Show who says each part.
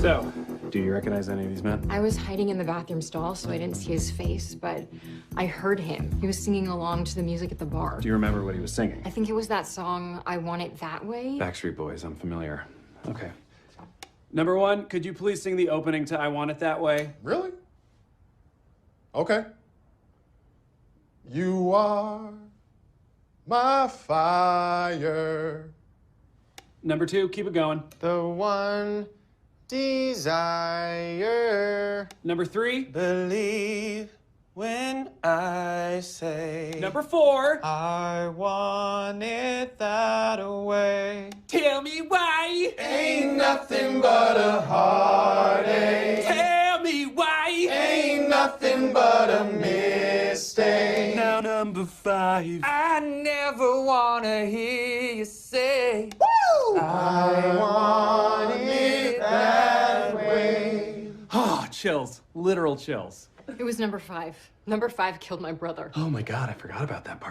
Speaker 1: So, do you recognize any of these men?
Speaker 2: I was hiding in the bathroom stall, so I didn't see his face, but I heard him. He was singing along to the music at the bar.
Speaker 1: Do you remember what he was singing?
Speaker 2: I think it was that song, I Want It That Way.
Speaker 1: Backstreet Boys, I'm familiar. Okay. Number one, could you please sing the opening to I Want It That Way?
Speaker 3: Really? Okay. You are my fire.
Speaker 1: Number two, keep it going.
Speaker 4: The one desire.
Speaker 1: Number three.
Speaker 4: Believe when I say.
Speaker 1: Number four.
Speaker 4: I want it that way.
Speaker 1: Tell me why.
Speaker 4: Ain't nothing but a heartache.
Speaker 1: Tell me why.
Speaker 4: Ain't nothing but a mistake.
Speaker 1: Now number five.
Speaker 4: I never wanna hear you say.
Speaker 3: Woo!
Speaker 4: I want it that way.
Speaker 1: Oh, chills. Literal chills.
Speaker 2: It was number 5. Number 5 killed my brother.
Speaker 1: Oh my God, I forgot about that part.